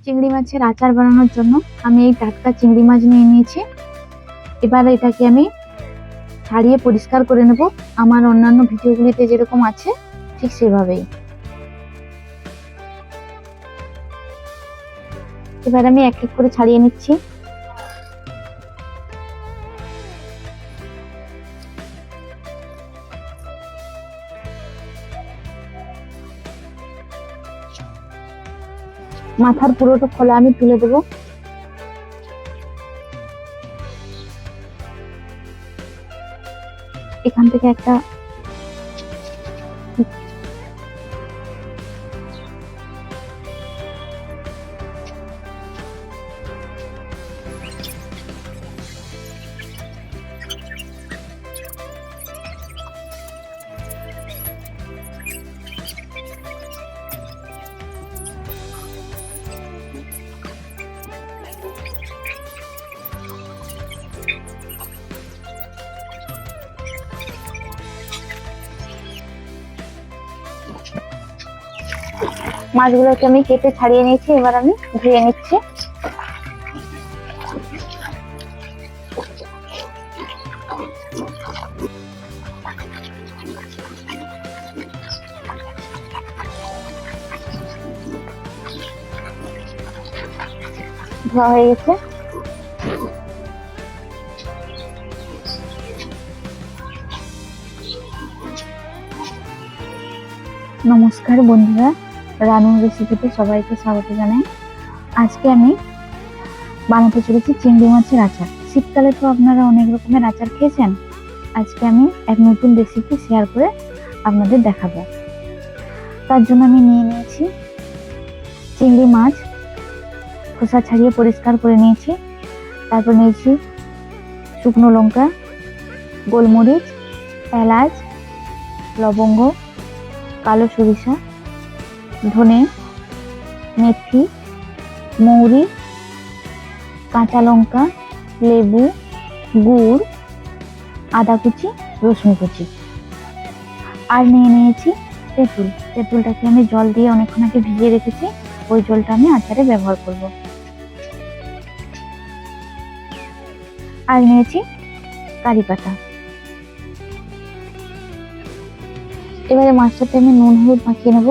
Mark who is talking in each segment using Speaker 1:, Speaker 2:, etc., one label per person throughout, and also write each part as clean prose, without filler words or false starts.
Speaker 1: চিংড়ি মাছের আচার বানানোর জন্য আমি এই টাটকা চিংড়ি মাছ নিয়ে নিয়েছি। এবার এটাকে আমি ছাড়িয়ে পরিষ্কার করে নেব, আমার অন্যান্য ভিডিওগুলিতে যেরকম আছে ঠিক সেভাবেই। এবার আমি এক এক করে ছাড়িয়ে নিচ্ছি। মাথার পুরোটা খোলা আমি তুলে দেবো। এখান থেকে একটা মাছগুলোকে আমি কেটে ছাড়িয়ে নিয়েছি। এবার আমি ধুয়ে নিচ্ছি। ধোয়া হয়ে গেছে। নমস্কার বন্ধুরা, রানুর রেসিপিতে সবাইকে স্বাগত জানাই। আজকে আমি বানাতে চলেছি চিংড়ি মাছের আচার। শীতকালে তো আপনারা অনেক রকমের আচার খেয়েছেন, আজকে আমি এক নতুন রেসিপি শেয়ার করে আপনাদের দেখাবো। তার জন্য আমি নিয়ে নিয়েছি চিংড়ি মাছ, খোসা ছাড়িয়ে পরিষ্কার করে নিয়েছি। তারপর নিয়েছি শুকনো লঙ্কা, গোলমরিচ, এলাচ, লবঙ্গ, কালো সরিষা, ধনে, মেথি, মৌরি, কাঁচা লঙ্কা, লেবু, গুড়, আদা কুচি, রসুন কুচি। আর নিয়ে নিয়েছি তেঁতুল। তেঁতুলটাকে আমি জল দিয়ে অনেকক্ষণ আগে ভিজিয়ে রেখেছি, ওই জলটা আমি আচারে ব্যবহার করব। আর নিয়েছি কারি পাতা। এবারে মাছটাতে আমি নুন হলুদ মাখিয়ে নেব।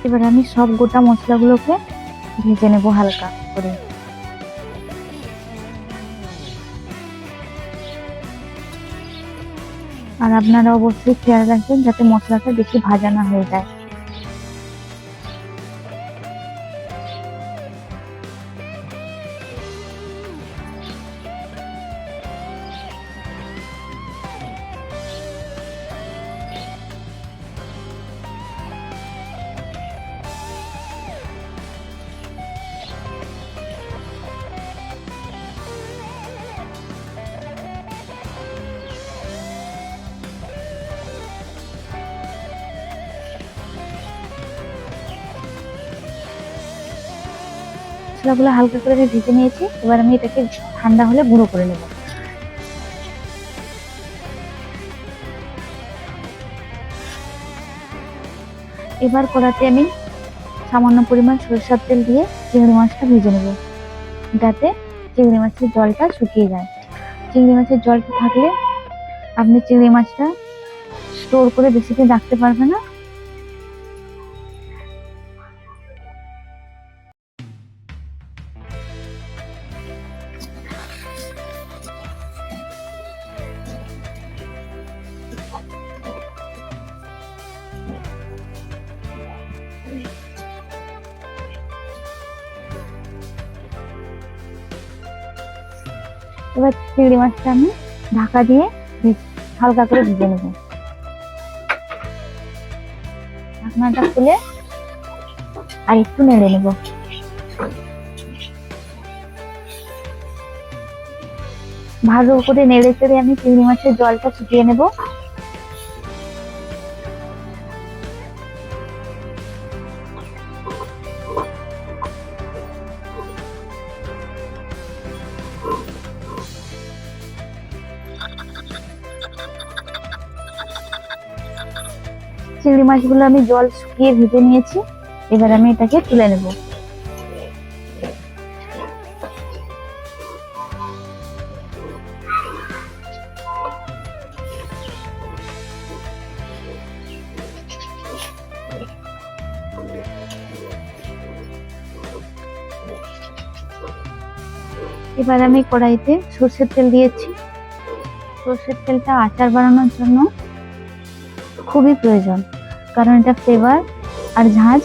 Speaker 1: এবার আমি সব গোটা মশলাগুলোকে ভেজে নেব হালকা করে। আর আপনারা অবশ্যই খেয়াল রাখবেন যাতে মশলাটা বেশি ভাজা না হয়ে যায়। মশলাগুলো হালকা করে আমি ভেজে নিয়েছি। এবার আমি এটাকে ঠান্ডা হলে গুঁড়ো করে নেব। এবার কড়াতে আমি সামান্য পরিমাণ সরিষার তেল দিয়ে চিংড়ি মাছটা ভেজে নেব, যাতে চিংড়ি মাছের জলটা শুকিয়ে যায়। চিংড়ি মাছের জলটা থাকলে আপনি চিংড়ি মাছটা স্টোর করে বেশি দিন রাখতে পারবেন না। এবার চিংড়ি মাছটা আমি ঢাকা দিয়ে হালকা করে ভেজে নেব। ঢাকনাটা খুলে আর একটু নেড়ে নেব। ভালো করে নেড়ে চেড়ে আমি চিংড়ি মাছের জলটা শুকিয়ে নেব। চিংড়ি মাছগুলো আমি জল শুকিয়ে ভেজে নিয়েছি। এবার আমি এটাকে তুলে নেব। এবার আমি কড়াইতে সর্ষের তেল দিয়েছি। সর্ষের তেলটা আচার বানানোর জন্য খুবই প্রয়োজন, কারণ এটা ফ্লেভার আর ঝাঁঝ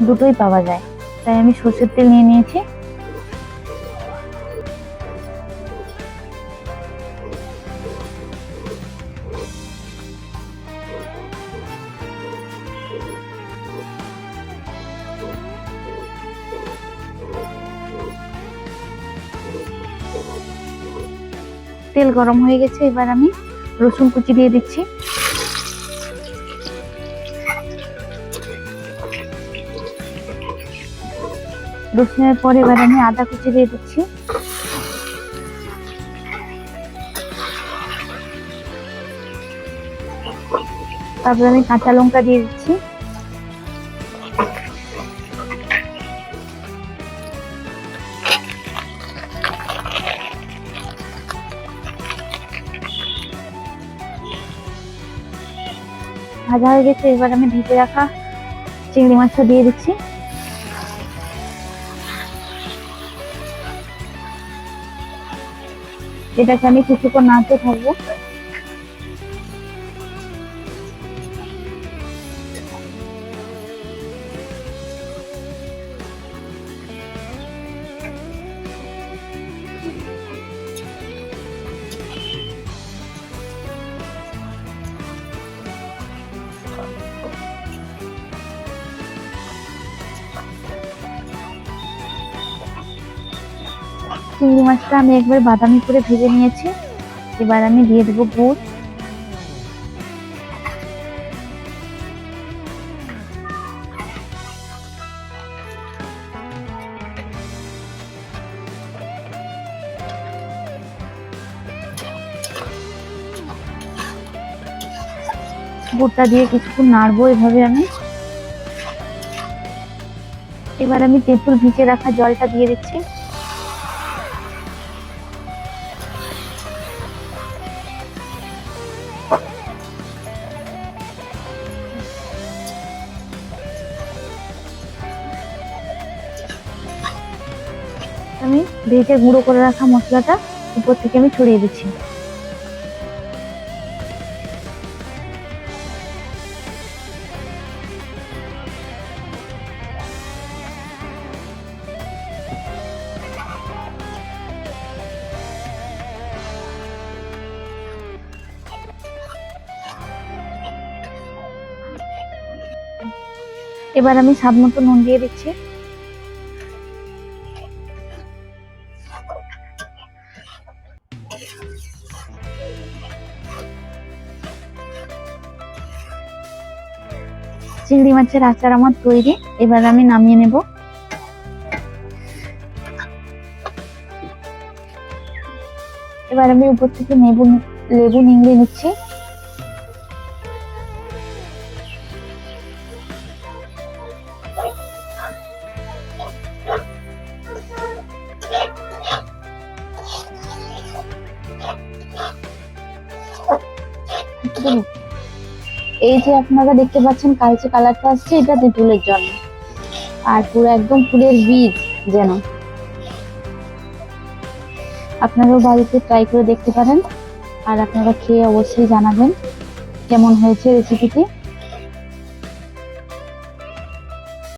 Speaker 1: দুটোই পাওয়া যায়। তাই আমি সর্ষের তেল নিয়ে নিয়েছি। তেল গরম হয়ে গেছে, এবার আমি রসুন কুচি দিয়ে দিচ্ছি। রসুনের পর এবার আমি আদা কুচি দিয়ে দিচ্ছি। তারপর আমি কাঁচা লঙ্কা দিয়ে দিচ্ছি। ভাজা হয়ে গেছে, এবার আমি ভেজে রাখা চিংড়ি মাছটা দিয়ে দিচ্ছি। এটাকে আমি কিছুক্ষণ নাড়তে থাকবো। চিংড়ি মাছটা আমি একবার বাদামি করে ভেজে নিয়েছি। এবার আমি দিয়ে দেবো গুড়। গুড়টা দিয়ে কিছুক্ষণ নাড়বো এভাবে আমি। এবার আমি তেঁতুল ভিজে রাখা জলটা দিয়ে দিচ্ছি। আমি ভেজে গুঁড়ো করে রাখা মশলাটা উপর থেকে আমি ছড়িয়ে দিচ্ছি। এবার আমি স্বাদ মতো নুন দিয়ে দিচ্ছি। চিংড়ি মাছের আচার আমার তৈরি। এবার আমি নামিয়ে নেব। এবার আমি উপর থেকে লেবু নিংড়ে নিচ্ছি। এই যে আপনারা দেখতে পাচ্ছেন কালচে কালারটা আসছে, এটা তেঁতুলের জন্য। আর পুরো একদম ফুলের বীজ যেন। আপনারাও বাড়িতে ট্রাই করে দেখতে পারেন, আর আপনারা খেয়ে অবশ্যই জানাবেন কেমন হয়েছে রেসিপিটি।